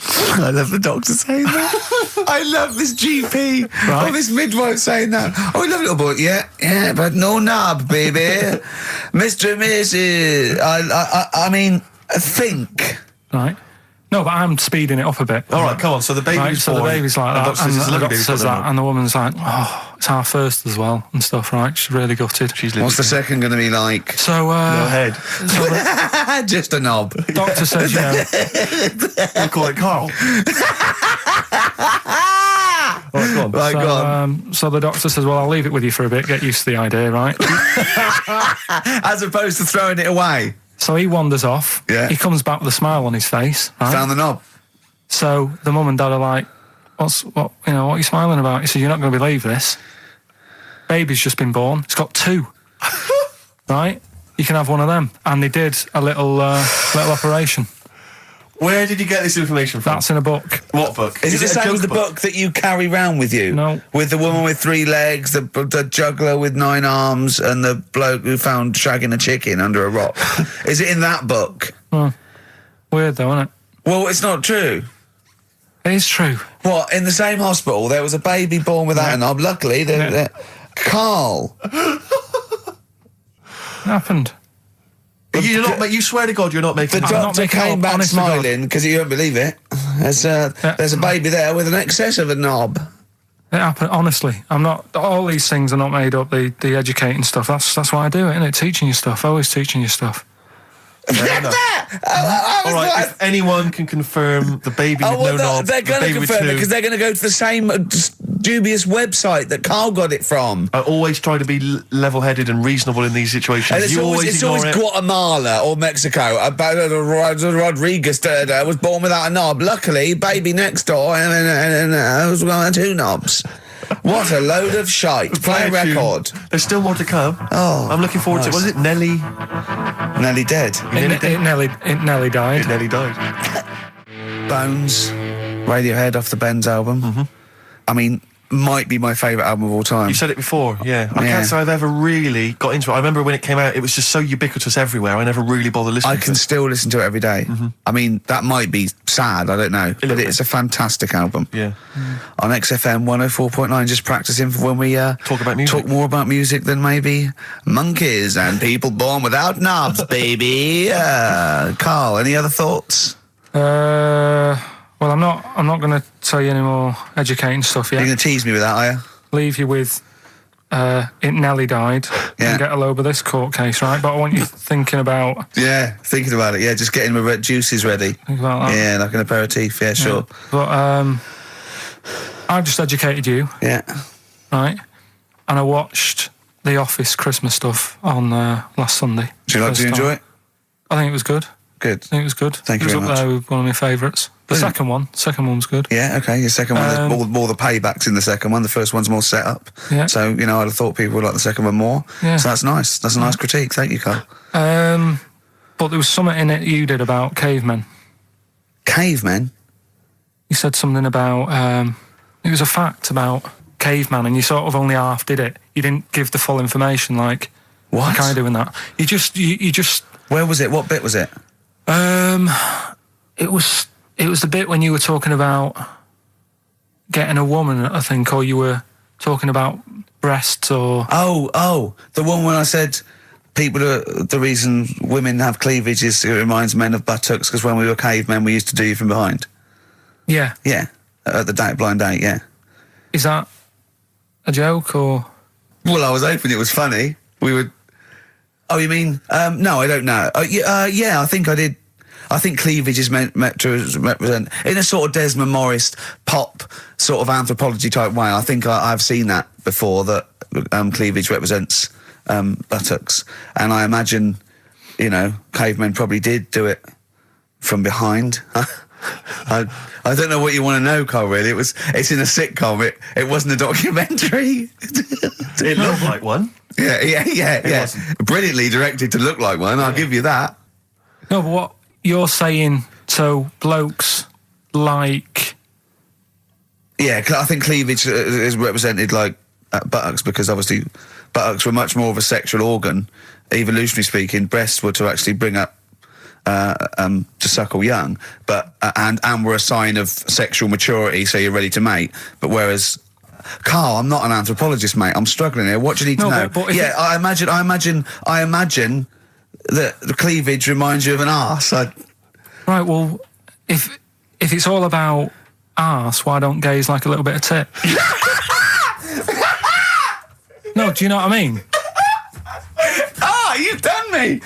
I love the doctor saying that. I love this GP Right. or this midwife saying that. Oh, I love little boy. Yeah, but no knob, baby. Mr. and Mrs. I mean, think. Right. No, but I'm speeding it up a bit. All right, come on. So the baby Right, was so born. the baby's like and that, doctor says it's a the lovely doctor baby, says but that, and the woman's like, oh, it's our first as well, and stuff, right? She's really gutted. she's What's the living. second going to be like? So, No head. so the Just a knob. doctor says, you know, We'll call it Carl. All right, go on. Right, go on. so the doctor says, well, I'll leave it with you for a bit, get used to the idea, right? As opposed to throwing it away. So he wanders off. Yeah. He comes back with a smile on his face, right? Found the knob. So the mum and dad are like, what are you smiling about? He said, you're not going to believe this. Baby's just been born. It's got two. Right? You can have one of them. And they did a little operation. Where did you get this information from? That's in a book. What book? Is it the a same as joke the book that you carry round with you? No. With the woman with 3 legs, the juggler with 9 arms, and the bloke who found shagging a chicken under a rock. Is it in that book? Weird though, isn't it? Well, it's not true. It is true. What, in the same hospital, there was a baby born without a knob. Luckily, Carl. It happened. You swear to God you're not making The this up. doctor making it came up, back honest to God. smiling because you won't believe it. There's a baby there with an excess of a knob. It happened, honestly. I'm not, all these things are not made up, the educating stuff. That's why I do it, isn't it? Teaching you stuff, always teaching you stuff. Fair enough. All right, if anyone can confirm the baby with no knob, they're the going to baby with confirm it two, because they're going to go to the same dubious website that Carl got it from. I always try to be level-headed and reasonable in these situations. And it's you always ignore it. Guatemala or Mexico. Rodriguez was born without a knob. Luckily, baby next door and was one 2 knobs. What a load of shite. Play a Tune. record. There's still more to come. Oh, I'm looking forward to it. nice. Was it Nelly? Nearly dead. It nearly died. Nelly died. Bones, Radiohead off the Benz album. I mean, might be my favourite album of all time. You said it before, yeah. I Yeah. can't say I've ever really got into it. I remember when it came out, it was just so ubiquitous everywhere. I never really bothered listening I to can it. still listen to it every day. I mean, that might be sad, I don't know. But little it's a fantastic album. Yeah. On XFM 104.9, just practicing for when we Talk about music. talk more about music than maybe monkeys and people born without knobs, baby. Carl, any other thoughts? Well, I'm not going to tell you any more educating stuff You're yet. going to tease me with that, are you? Leave you with it Nelly died Yeah. and get a load of this court case, right? But I want you thinking about Yeah, thinking about it. Yeah, just getting my red juices ready. think about that. Yeah, like an aperitif. Yeah, sure. But I've just educated you, Yeah. right? And I watched The Office Christmas stuff on last Sunday. Do you enjoy it? I think it was good. Good. I think it was good. Thank you it was very up much. there with one of my favourites. The Brilliant. second one was good. Yeah, okay. Your second one, there's Um, more the paybacks in the second one. The first one's more set up. Yeah. So, I'd have thought people would like the second one more. Yeah. So that's nice. That's a nice critique. Thank you, Carl. But there was something in it you did about cavemen. Cavemen? You said something about it was a fact about caveman, and you sort of only half did it. You didn't give the full information, like What? kind of doing that. You just Where was it? What bit was it? It was the bit when you were talking about getting a woman, I think, or you were talking about breasts or... Oh, the one when I said the reason women have cleavage is it reminds men of buttocks because when we were cavemen we used to do you from behind. Yeah. Yeah, at the blind date, yeah. Is that a joke or...? Well, I was hoping it was funny. We would... Oh, you mean... no, I don't know. Yeah, I think I did... I think cleavage is meant to represent, in a sort of Desmond Morris pop sort of anthropology type way. I think I've seen that before, that cleavage represents buttocks. And I imagine, cavemen probably did do it from behind. I don't know what you want to know, Carl, really. It's in a sitcom. It wasn't a documentary. It looked like one. Yeah. Brilliantly directed to look like one, I'll give you that. No, but what... You're saying, so blokes like... Yeah, I think cleavage is represented like buttocks because obviously buttocks were much more of a sexual organ, evolutionarily speaking. Breasts were to actually bring up, to suckle young, but and were a sign of sexual maturity, so you're ready to mate. But whereas... Carl, I'm not an anthropologist, mate. I'm struggling here. What do you need to know? But yeah, I imagine that the cleavage reminds you of an arse. Right, well, if it's all about arse, why don't gays like a little bit of tit? No, do you know what I mean? You've done me!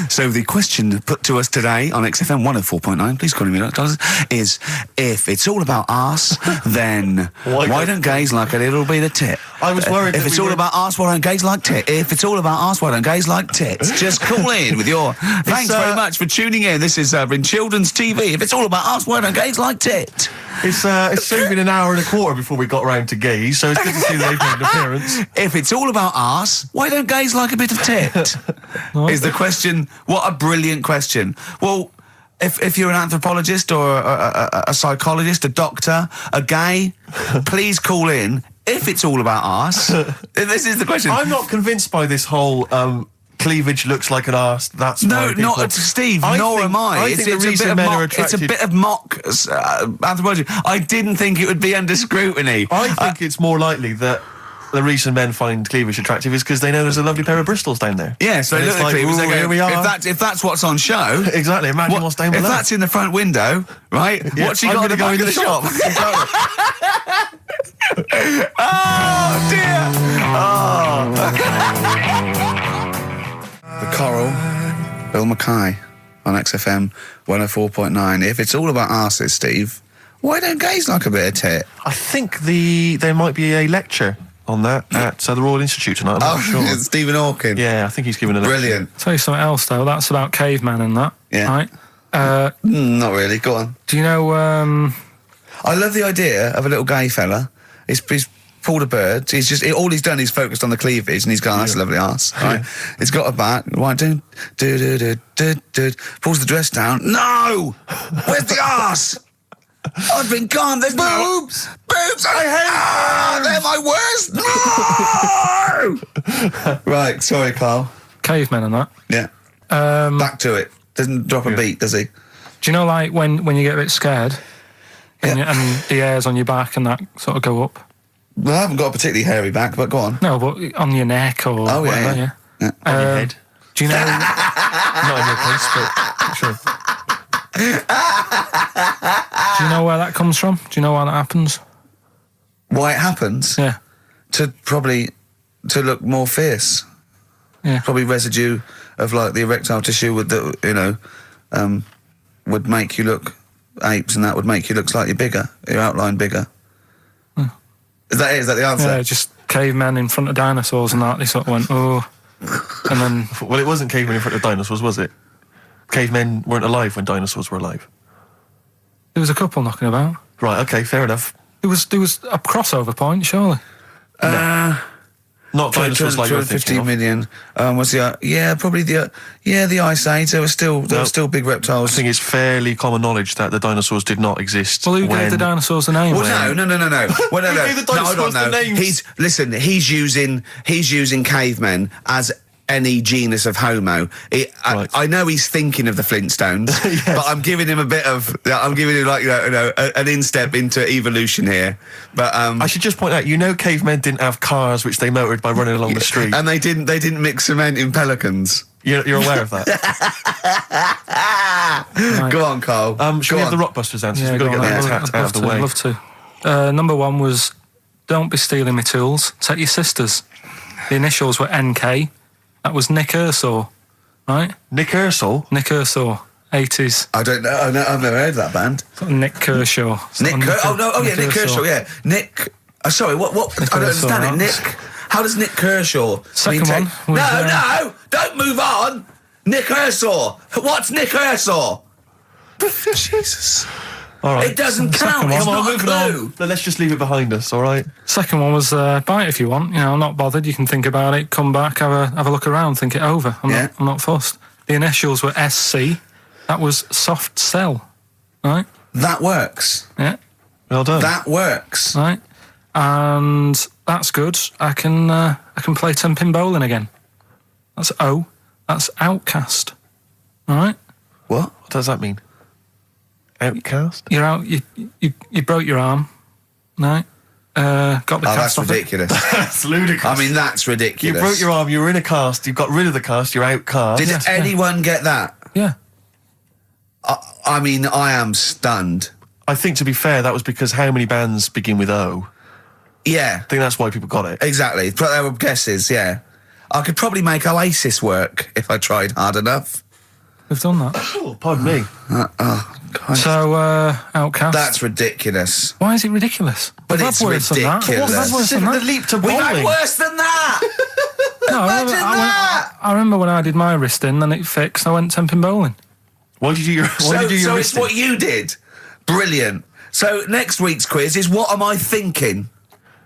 So the question put to us today on XFM 104.9, please call me $1, is if it's all about arse, then why don't gays like a little bit of tit? I was worried if it's all about arse, why don't gays like tit? If it's all about arse, why don't gays like tits? Just call in with your... Thanks very much for tuning in. This is in children's TV. If it's all about arse, why don't gays like tit? It's soon been an hour and a quarter before we got round to gays, so it's good to see they've made an appearance. If it's all about arse, why don't gays like a bit of tit? Is the question. What a brilliant question. Well, if you're an anthropologist or a psychologist, a doctor, a gay, please call in. If it's all about arse, this is the question. I'm not convinced by this whole... cleavage looks like an arse. That's no, not Steve. Nor am I. It's a bit of mock anthropology. I didn't think it would be under scrutiny. I think it's more likely that the reason men find cleavage attractive is because they know there's a lovely pair of Bristols down there. Yeah, so look at here we are. If that's what's on show, exactly. Imagine what's down below. If that's in the front window, right? Yeah, what's she got to go in the shop? Oh dear. The Coral, Bill Mackay on XFM 104.9. If it's all about arses, Steve, why don't gays like a bit of tit? I think there might be a lecture on that at the Royal Institute tonight. I'm not sure. Stephen Hawking. Yeah, I think he's given a lecture. Brilliant. Tell you something else though. That's about cavemen and that. Yeah. Right. Not really. Go on. Do you know? I love the idea of a little gay fella. He's pulled a bird. All he's done is focused on the cleavage, and he's gone, that's a lovely arse. Right? He's got a bat. Right, pulls the dress down. No! Where's the arse? I've been gone. There's boobs. Boobs. They're my worst. No! Right. Sorry, Carl. Cavemen and that. Yeah. Back to it. Doesn't drop a beat, does he? Do you know, like when you get a bit scared, and the hairs on your back and that sort of go up? Well, I haven't got a particularly hairy back, but go on. No, but on your neck or whatever, yeah. On your head. Do you know? Not in your case, but sure. Do you know where that comes from? Do you know why that happens? Why it happens? Yeah. To look more fierce. Yeah. Probably residue of like the erectile tissue would make you look apes, and that would make you look slightly bigger, your outline bigger. Is that it? Is that the answer? Yeah, just cavemen in front of dinosaurs and that. They sort of went, oh. And then... Well, it wasn't cavemen in front of dinosaurs, was it? Cavemen weren't alive when dinosaurs were alive. There was a couple knocking about. Right, okay, fair enough. There was a crossover point, surely. Not dinosaurs like you're thinking 15 million. Was the probably the Ice Age. There were still big reptiles. I think it's fairly common knowledge that the dinosaurs did not exist. Well, who gave the dinosaurs the name? Well, no. Well, no. Who gave the dinosaurs the names? He's using cavemen as any genus of homo. Right. I know he's thinking of the Flintstones, Yes. but I'm giving him like an instep into evolution here. But I should just point out, cavemen didn't have cars which they motored by running along the street. and they didn't mix cement in pelicans. You're aware of that? Right. Go on, Carl. Should we have the Rockbusters answers? We've got to get that attacked out of the way. I'd love to. Number one was, don't be stealing my tools. Take your sisters. The initials were NK. That was Nick Ursaw, right? Nick Ursaw? Nick Ursaw, 80s. I don't know. I've never heard of that band. Sort of Nick Kershaw. Nick Kershaw. Yeah, Nick. Sorry, what? Nick I don't Kershaw, understand it. right. Nick. How does Nick Kershaw? Second one was, No, don't move on. Nick Ursaw. What's Nick Ursaw? Jesus. All right. It doesn't count. It's Come on, not a moving clue. on. Let's just leave it behind us, all right? Second one was bite if you want. I'm not bothered. You can think about it, come back, have a look around, think it over. I'm not fussed. The initials were SC. That was soft sell, right? That works. Yeah, Well done. That works. right. And that's good. I can play 10-pin bowling again. That's O. That's outcast. All right. What? What does that mean? Outcast? You're out. You broke your arm, right? Got the That's cast off it. ridiculous. That's ludicrous. I mean, that's You ridiculous. broke your arm, you were in a cast, you got rid of the cast, you're outcast. Did anyone get that? Yeah. I mean, I am stunned. I think, to be fair, that was because how many bands begin with O? Yeah, I think that's why people got it. exactly. But there were guesses, yeah. I could probably make Oasis work if I tried hard enough. We've done that. Oh, pardon me. So, outcast. That's ridiculous. Why is it ridiculous? But We've had it's worse than that. ridiculous. We've had worse than The that. leap to We've had bowling. worse than that! No, Imagine that! I remember when I did my wristing, then it fixed. I went 10-pin bowling. Why did you do your So it's wristing? what you did. Brilliant. So next week's quiz is, what am I thinking?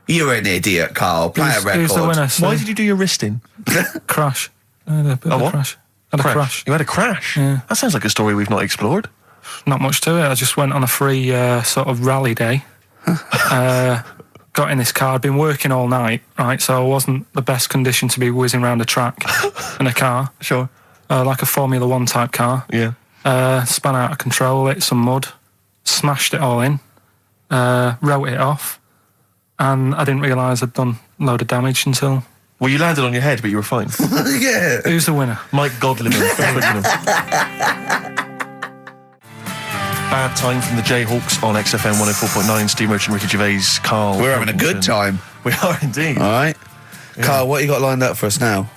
You're an idiot, Carl. Play a record. Who's the winner? Why did you do your wristing? Crash. I had a bit of a what? crash. Had a crash. You had a crash? Yeah. That sounds like a story we've not explored. Not much to it. I just went on a free sort of rally day. Got in this car. I'd been working all night, right? So I wasn't the best condition to be whizzing around a track in a car. Sure. Like a Formula 1 type car. Yeah. Spun out of control, hit some mud, smashed it all in, wrote it off, and I didn't realise I'd done a load of damage until... Well, you landed on your head, but you were fine. Yeah. Who's the winner? Mike Godliman. Bad Time from the Jayhawks on XFM 104.9. Steve Merchant, Ricky Gervais, Carl. We're having a good time. We are indeed. All right. Carl, what you got lined up for us now?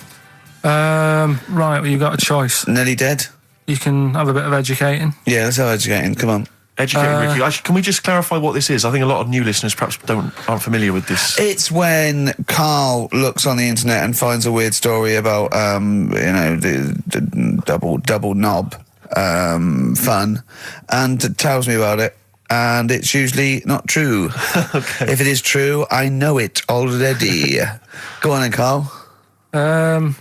Right, well, you've got a choice. Nearly dead? You can have a bit of educating. Yeah, let's have educating. Come on. Educating Ricky. Actually, can we just clarify what this is? I think a lot of new listeners perhaps aren't familiar with this. It's when Carl looks on the internet and finds a weird story about, the double knob fun, and tells me about it. And it's usually not true. Okay. If it is true, I know it already. Go on then, Carl. They're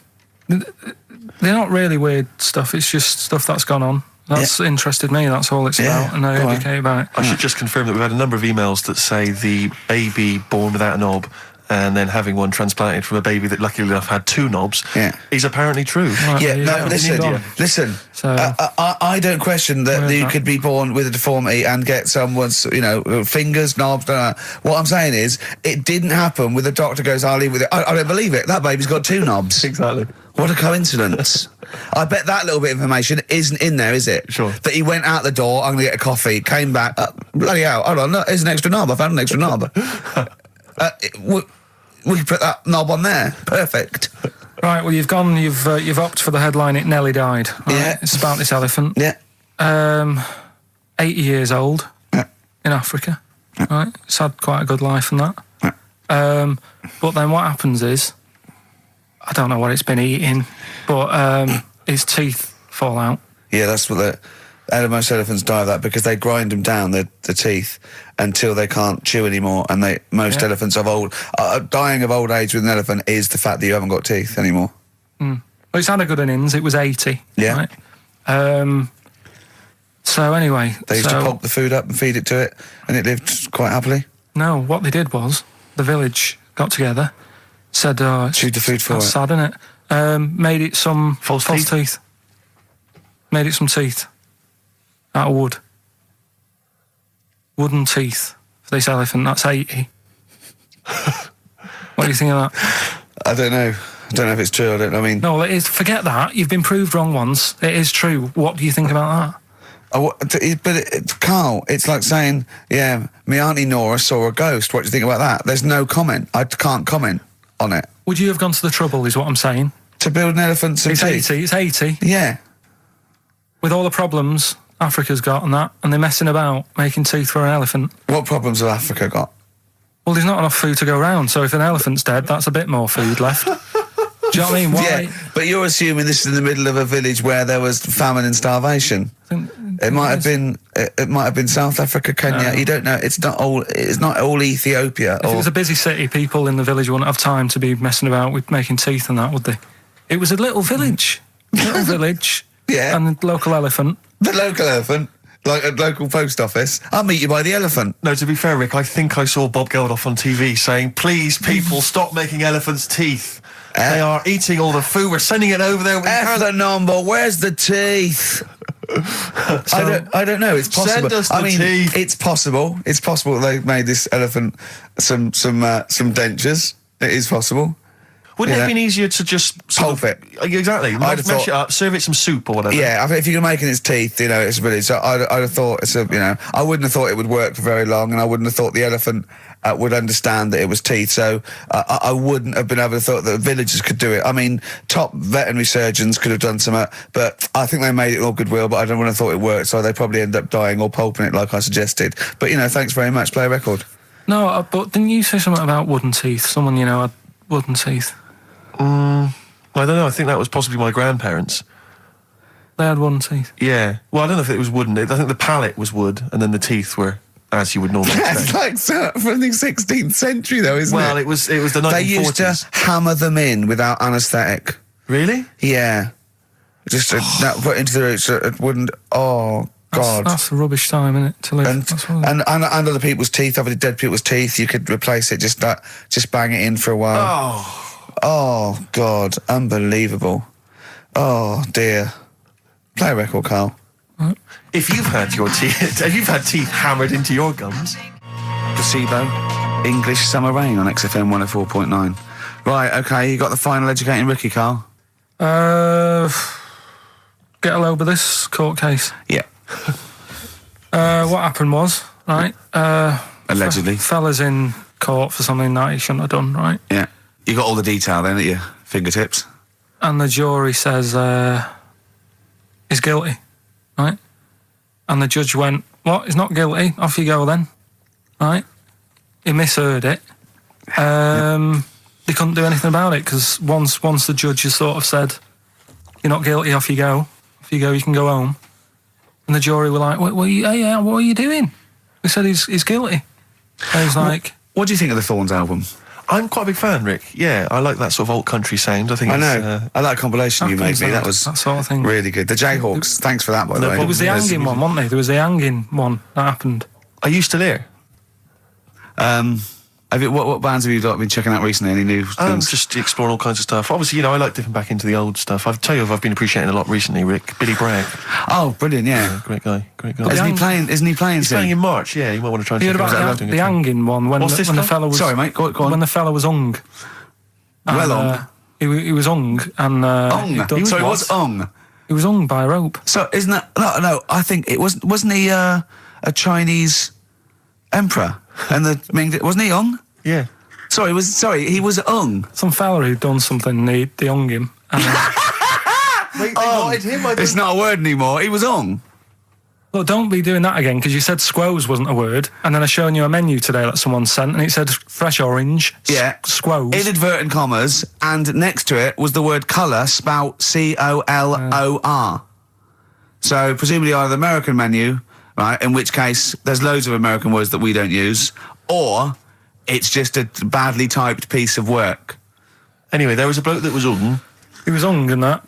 not really weird stuff. It's just stuff that's gone on. That's interested me. That's all it's Yeah, about, and I go on. educate about it. I should just confirm that we've had a number of emails that say the baby born without a knob and then having one transplanted from a baby that luckily enough had two knobs is apparently true. Right, Yeah, there you no, go. listen. So- I don't question that Where's you that? could be born with a deformity and get someone's, fingers, knobs, What I'm saying is, it didn't happen with the doctor goes, I'll leave with it. I don't believe it. That baby's got two knobs. Exactly. What a coincidence. I bet that little bit of information isn't in there, is it? Sure. That he went out the door, I'm going to get a coffee, came back, bloody hell, hold on, look, here's an extra knob, I found an extra knob. We could put that knob on there. Perfect. Right, well, you've opted for the headline, It Nearly Died. Right? Yeah. It's about this elephant. Yeah. 80 years old Yeah. in Africa. Right? It's had quite a good life and that. But then what happens is, I don't know what it's been eating, but its teeth fall out. Yeah, that's what most elephants die of that, because they grind them down, the teeth, until they can't chew anymore. And most elephants dying of old age with an elephant is the fact that you haven't got teeth anymore. Well, it's had a good innings. It was 80. Yeah. Right? So anyway, They used to pop the food up and feed it to it, and it lived quite happily. No, what they did was the village got together, said, Chewed the food for that's it. sad, isn't it? made it some False teeth. Made it some teeth out of wood. Wooden teeth for this elephant. That's 80. What do you think of that? I don't know. I don't know if it's true. I mean... No, it is. Forget that. You've been proved wrong once. It is true. What do you think about that? Carl, it's like saying, yeah, my Auntie Nora saw a ghost. What do you think about that? There's no comment. I can't comment on it. Would you have gone to the trouble, is what I'm saying? To build an elephant some teeth? It's 80. Yeah. With all the problems Africa's got and that, and they're messing about making teeth for an elephant. What problems have Africa got? Well, there's not enough food to go around, so if an elephant's dead, that's a bit more food left. Do you know what I mean? Why? Yeah, but you're assuming this is in the middle of a village where there was famine and starvation. It might have been South Africa, Kenya. You don't know. It's not all Ethiopia. If it was a busy city, people in the village wouldn't have time to be messing about with making teeth and that, would they? It was a little village. Yeah. And the local elephant. The local elephant, like a local post office. I'll meet you by the elephant. No, to be fair, Rick, I think I saw Bob Geldof on TV saying, please, people, stop making elephants' teeth. They are eating all the food. We're sending it over there. F the number. Where's the teeth? I don't know. It's possible. Send us the teeth. It's possible. It's possible they made this elephant some dentures. It is possible. Wouldn't it have been easier to just pulp it? Exactly. Mash it up, serve it some soup or whatever. Yeah, I think if you're making its teeth, it's really. So I'd have thought I wouldn't have thought it would work for very long, and I wouldn't have thought the elephant would understand that it was teeth. So I wouldn't have been able to thought that villagers could do it. I mean, top veterinary surgeons could have done something, but I think they made it all goodwill. But I don't want to thought it worked, so they probably end up dying or pulping it like I suggested. But thanks very much. Play a record. No, but didn't you say something about wooden teeth? Someone had wooden teeth. I don't know. I think that was possibly my grandparents. They had wooden teeth. Yeah. Well, I don't know if it was wooden. I think the palate was wood, and then the teeth were as you would normally That's say. like from the 16th century, though, isn't it? Well, it was the 1940s. They used to hammer them in without anaesthetic. Really? Yeah. Just put into the roots. It wouldn't. Oh God. That's a rubbish time, isn't it? To live. And other people's teeth, obviously dead people's teeth, you could replace it. Just bang it in for a while. Oh, God, unbelievable. Oh, dear. Play a record, Carl. If you've had teeth hammered into your gums. Placebo, English Summer Rain on XFM 104.9. Right, OK, you got the final educating Ricky, Carl? Get a load of this court case. Yeah. What happened was, right, allegedly. Fella's in court for something that he shouldn't have done, right? Yeah. You got all the detail then at your fingertips. And the jury says he's guilty, right? And the judge went, what? He's not guilty. Off you go then, right? He misheard it. They couldn't do anything about it because once the judge has sort of said, you're not guilty, off you go. Off you go, you can go home. And the jury were like, what are you doing? We said he's guilty. And he's like... What do you think of the Thorns album? I'm quite a big fan, Rick. Yeah, I like that sort of alt country sound. I know. I like compilation you made me. That was that sort of thing. Really good. The Jayhawks. Thanks for that, by the way. It was the hanging one, wasn't there? There was the hanging one that happened. Are you still here? What bands have you been checking out recently? Any new things? Just exploring all kinds of stuff. Obviously, I like dipping back into the old stuff. I'll tell you I've been appreciating a lot recently, Rick. Billy Bragg. Oh, brilliant, yeah. Great guy. Isn't he playing He's playing in March, yeah. You might want to try and check it out. The hanging one when the fella was... Sorry, mate, go on. When the fella was hung. Well hung? He was hung and... He was hung? He was hung by a rope. So, isn't that... No, I think it wasn't he a Chinese emperor? And wasn't he hung? Yeah. Sorry, he was hung. Some fella who'd done something, they hung him. And, Wait, they wanted him? It's not a word anymore. He was hung. Look, don't be doing that again, because you said squoze wasn't a word, and then I shown you a menu today that someone sent, and it said fresh orange, squoze. Inadvertent commas, and next to it was the word colour, spelt C-O-L-O-R. So, presumably either the American menu, right, in which case there's loads of American words that we don't use, or... it's just a badly typed piece of work. Anyway, there was a bloke that was hung. He was hung and that,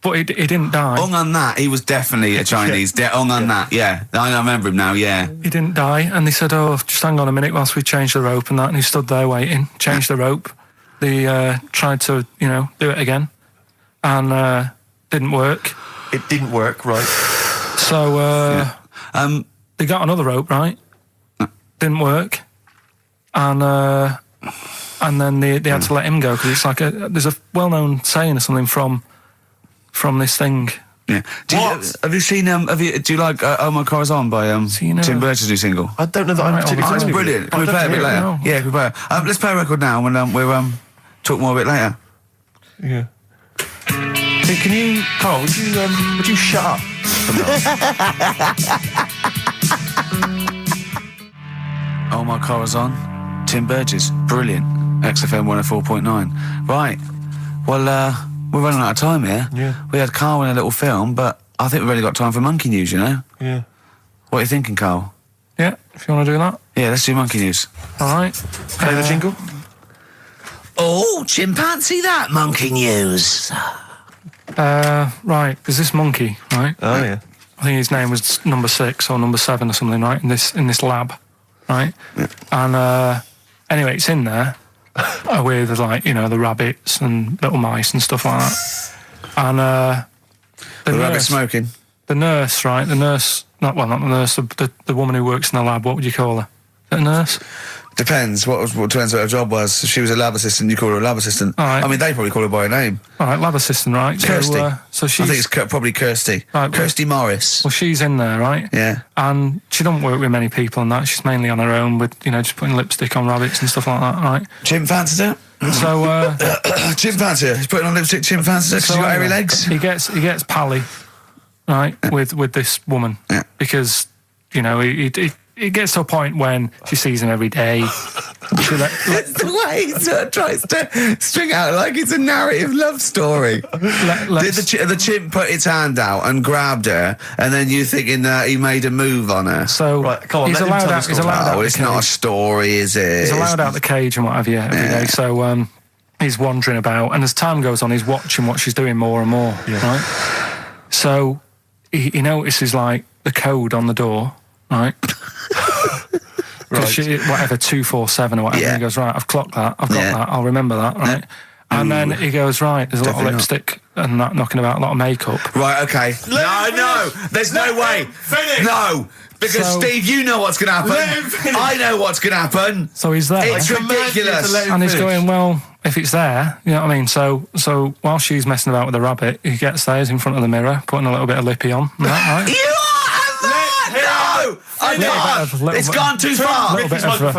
but he didn't die. Hung on that, he was definitely a Chinese. Hung on that, yeah. I remember him now, yeah. He didn't die, and they said, just hang on a minute whilst we change the rope and that, and he stood there waiting, changed the rope. they tried to, do it again, and didn't work. It didn't work, right? So they got another rope, right? Didn't work, and then they had to let him go because it's like there's a well-known saying or something from this thing. Yeah. Have you seen? Do you like "Oh My Car Is On" by Tim Burton's new single? I don't know that I'm particularly. It's brilliant. Can we play a bit later? No. Yeah, can we play it? Let's play a record now, and we'll talk more a bit later. Yeah. Hey, can you, Carl? Would you shut up? "Oh My Car Is On," Tim Burgess, brilliant. XFM 104.9. Right. Well, we're running out of time here. Yeah. We had Carl in a little film, but I think we've really got time for monkey news, Yeah. What are you thinking, Carl? Yeah, if you want to do that. Yeah, let's do monkey news. All right. Play the jingle. Oh, chimpanzee that monkey news. Right, there's this monkey, right? Oh, yeah. I think his name was number 6 or number 7 or something, right? In this lab, right? Yeah. And anyway, it's in there with like the rabbits and little mice and stuff like that. And The rabbit smoking. the nurse, right? The nurse, not the nurse, the woman who works in the lab. What would you call her? Is it a nurse? Depends. What depends what her job was. If she was a lab assistant, you call her a lab assistant. All right. I mean, they probably call her by a name. All right, lab assistant, right? Kirsty. So she's. I think it's probably Kirsty. Right, Kirsty Morris. Well, she's in there, right? Yeah. And she don't work with many people and that. She's mainly on her own with, just putting lipstick on rabbits and stuff like that, right? Chimp fancies her. So, Chimp fancy her. He's putting on lipstick. Chimp fancies her because she's got hairy legs. He gets pally, right, with this woman. Yeah. Because, it gets to a point when she sees him every day. It's the way he sort of tries to string out like it's a narrative love story. Did the chimp put its hand out and grabbed her, and then you thinking that he made a move on her? So right, come on, he's let him allowed tell the out. He's story. allowed out. Oh, it's not a story, is it? He's allowed out the cage and what have you every day. So he's wandering about, and as time goes on, he's watching what she's doing more and more. Right. So he notices like the code on the door. Right. Right. Whatever 247 or whatever. Yeah. He goes, right, I've clocked that. I've got that. I'll remember that. Right. And then he goes, right, there's a lot of lipstick and that knocking about, a lot of makeup. Right, okay. No, there's no way. Finish. No, because Steve, you know what's going to happen. I know what's going to happen. So he's there. It's ridiculous. And he's going, well, if it's there, you know what I mean? So while she's messing about with the rabbit, he gets there, he's in front of the mirror, putting a little bit of lippy on. Right? You are no! I can't. It's gone too far.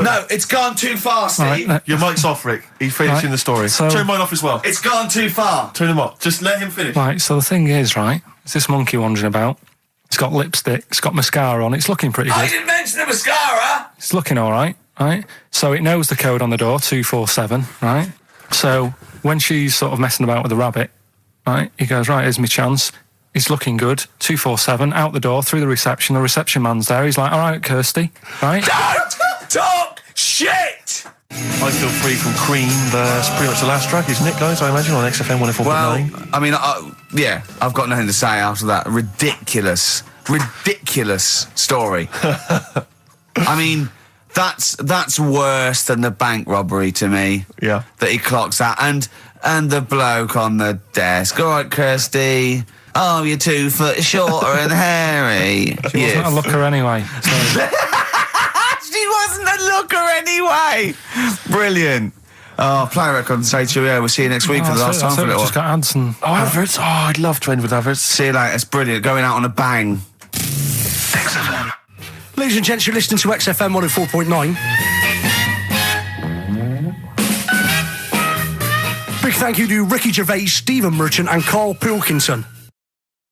No, it's gone too far, Steve. Right, Your mic's off, Rick. He's finishing the story. So- Turn mine off as well. It's gone too far. Turn him off. Just let him finish. Right, so the thing is, right, it's this monkey wandering about. It's got lipstick, it's got mascara on, it's looking pretty I good. didn't mention the mascara. It's looking all right, right? So it knows the code on the door, 247, right? So when she's sort of messing about with the rabbit, right, he goes, right, here's my chance. He's looking good, 247, out the door, through the reception man's there. He's like, all right, Kirsty, right? Don't talk shit. I Feel Free from Cream. That's pretty much the last track, isn't it, guys? I imagine on XFM 104.9. Well, I mean, I've got nothing to say after that ridiculous story. I mean, that's worse than the bank robbery to me. Yeah. That he clocks that, and the bloke on the desk. All right, Kirsty. Oh, you're 2 foot shorter and hairy. She wasn't a looker anyway. So. She wasn't a looker anyway. Brilliant. Oh, play a record and say cheerio. We'll see you next week for the last time for a little Just got ads and... Oh, adverts. Oh, I'd love to end with adverts. See you later. It's brilliant. Going out on a bang. XFM. Ladies and gents, you're listening to XFM 104.9. Big thank you to Ricky Gervais, Stephen Merchant and Carl Pilkinson.